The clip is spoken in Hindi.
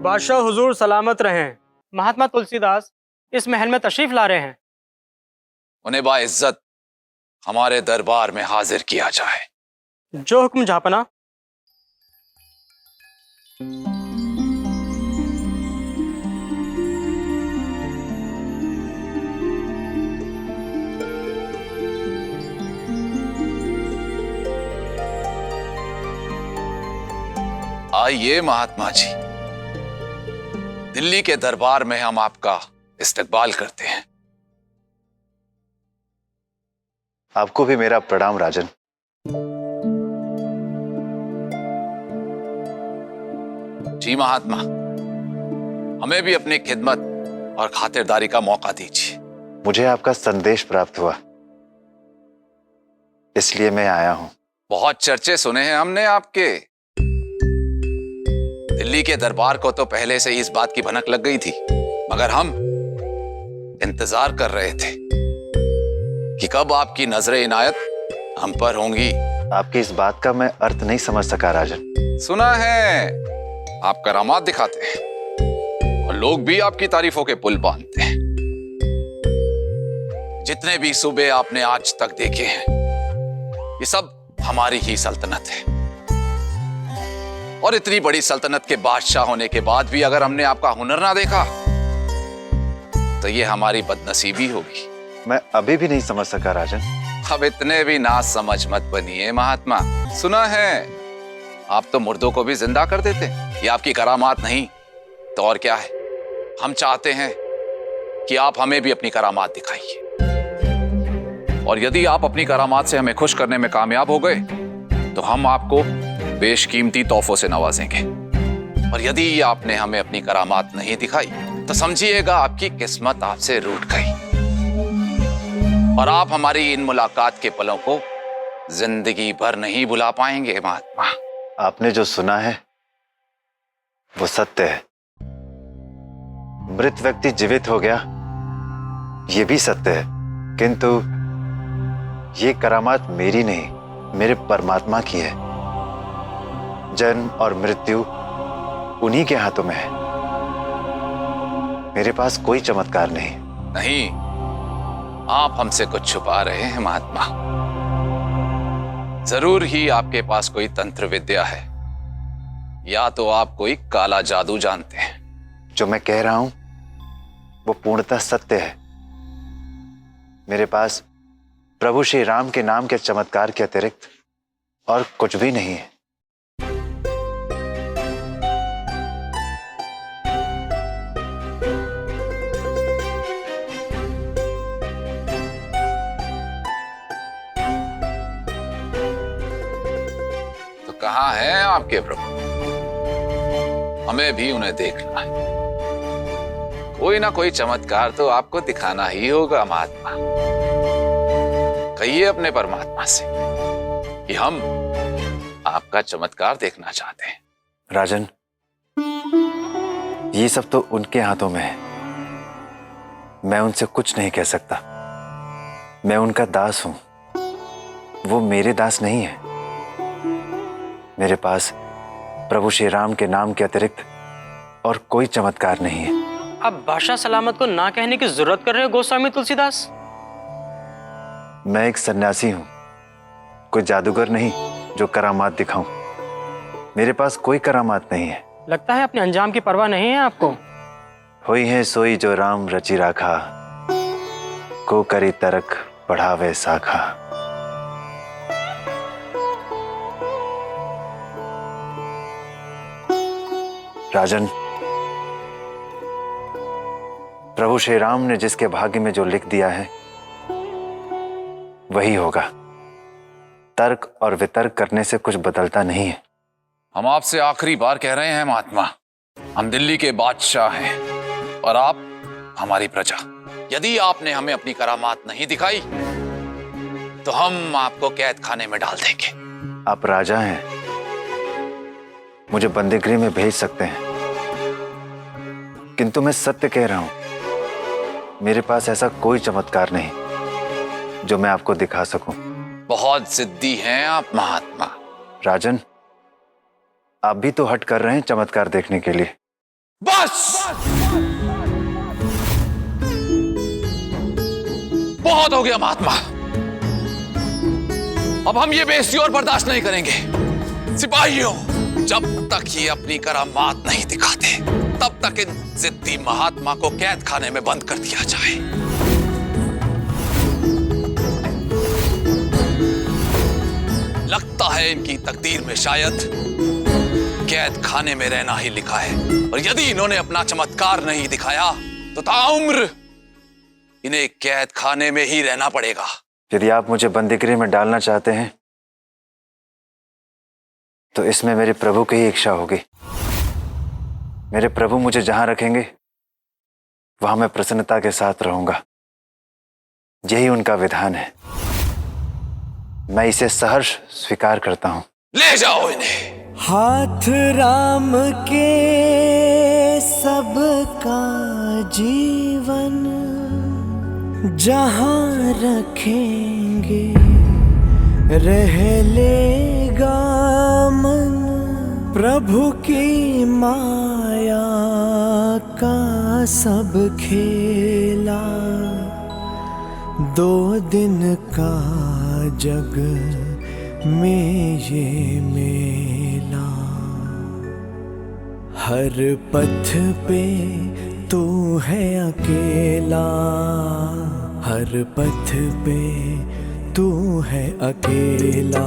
बादशाह हुजूर सलामत रहें। महात्मा तुलसीदास इस महल में तशरीफ ला रहे हैं। उन्हें बाइज्जत हमारे दरबार में हाजिर किया जाए। जो हुक्म जहाँपना। आइए महात्मा जी, दिल्ली के दरबार में हम आपका इस्तकबाल करते हैं। आपको भी मेरा प्रणाम राजन। जी महात्मा, हमें भी अपनी खिदमत और खातिरदारी का मौका दीजिए। मुझे आपका संदेश प्राप्त हुआ, इसलिए मैं आया हूं। बहुत चर्चे सुने हैं हमने आपके। दिल्ली के दरबार को तो पहले से ही इस बात की भनक लग गई थी, मगर हम इंतजार कर रहे थे कि कब आपकी नजरे इनायत हम पर होंगी। आपकी इस बात का मैं अर्थ नहीं समझ सका राजन। सुना है आप करामात दिखाते हैं और लोग भी आपकी तारीफों के पुल बांधते हैं। जितने भी सूबे आपने आज तक देखे हैं, ये सब हमारी ही सल्तनत है। और इतनी बड़ी सल्तनत के बादशाह होने के बाद भी अगर हमने आपका हुनर ना देखा तो ये हमारी बदनसीबी होगी। मैं अभी भी नहीं समझ सका राजन। अब इतने भी ना समझ मत बनिए महात्मा। सुना है आप तो मुर्दों को भी जिंदा कर देते। ये आपकी करामात नहीं तो और क्या है। हम चाहते हैं कि आप हमें भी अपनी करामात दिखाइए, और यदि आप अपनी करामात से हमें खुश करने में कामयाब हो गए तो हम आपको बेशकीमती तोहफों से नवाजेंगे। और यदि आपने हमें अपनी करामात नहीं दिखाई तो समझिएगा आपकी किस्मत आपसे रूठ गई, और आप हमारी इन मुलाकात के पलों को जिंदगी भर नहीं भुला पाएंगे महात्मा। आपने जो सुना है वो सत्य है। मृत व्यक्ति जीवित हो गया, ये भी सत्य है, किंतु ये करामात मेरी नहीं, मेरे परमात्मा की है। जन्म और मृत्यु उन्हीं के हाथों में है। मेरे पास कोई चमत्कार नहीं। नहीं, आप हमसे कुछ छुपा रहे हैं महात्मा। जरूर ही आपके पास कोई तंत्र विद्या है, या तो आप कोई काला जादू जानते हैं। जो मैं कह रहा हूं वो पूर्णतः सत्य है। मेरे पास प्रभु श्री राम के नाम के चमत्कार के अतिरिक्त और कुछ भी नहीं है। तो कहाँ हैं आपके प्रभु? हमें भी उन्हें देखना है। कोई ना कोई चमत्कार तो आपको दिखाना ही होगा महात्मा। कहिए अपने परमात्मा से कि हम आपका चमत्कार देखना चाहते हैं। राजन, ये सब तो उनके हाथों में है। मैं उनसे कुछ नहीं कह सकता। मैं उनका दास हूं, वो मेरे दास नहीं है। मेरे पास प्रभु श्री राम के नाम के अतिरिक्त और कोई चमत्कार नहीं है। अब बादशाह सलामत को ना कहने की जरूरत कर रहे हो गोस्वामी तुलसीदास? मैं एक सन्यासी हूं, कोई जादूगर नहीं जो करामात दिखाऊं। मेरे पास कोई करामात नहीं है। लगता है अपने अंजाम की परवाह नहीं है आपको। हुई है सोई जो राम रची राखा, को करी तरक बढ़ावे साखा। राजन, प्रभु श्री राम ने जिसके भाग्य में जो लिख दिया है वही होगा। तर्क और वितर्क करने से कुछ बदलता नहीं है। हम आपसे आखिरी बार कह रहे हैं महात्मा, हम दिल्ली के बादशाह हैं और आप हमारी प्रजा। यदि आपने हमें अपनी करामात नहीं दिखाई तो हम आपको कैद खाने में डाल देंगे। आप राजा हैं, मुझे बंदीगृह में भेज सकते हैं, किंतु मैं सत्य कह रहा हूं। मेरे पास ऐसा कोई चमत्कार नहीं जो मैं आपको दिखा सकूं। बहुत जिद्दी हैं आप महात्मा। राजन, आप भी तो हट कर रहे हैं चमत्कार देखने के लिए। बस बहुत हो गया महात्मा। अब हम ये बेइज्जती और बर्दाश्त नहीं करेंगे। सिपाहियों, जब तक ये अपनी करामात नहीं दिखाते तब तक इन जिद्दी महात्मा को कैद खाने में बंद कर दिया जाए। लगता है इनकी तकदीर में शायद कैद खाने में रहना ही लिखा है, और यदि इन्होंने अपना चमत्कार नहीं दिखाया तो ताउम्र इन्हें कैद खाने में ही रहना पड़ेगा। यदि आप मुझे बंदीगृह में डालना चाहते हैं तो इसमें मेरे प्रभु की ही इच्छा होगी। मेरे प्रभु मुझे जहां रखेंगे वहां मैं प्रसन्नता के साथ रहूंगा। यही उनका विधान है। मैं इसे सहर्ष स्वीकार करता हूं। ले जाओ इन्हें। हाथ राम के सबका जीवन जहां रखेंगे रह लेगा मन। प्रभु की माया का सब खेला 2 दिन का जग में ये मेला। हर पथ पे तू है अकेला, हर पथ पे तू है अकेला।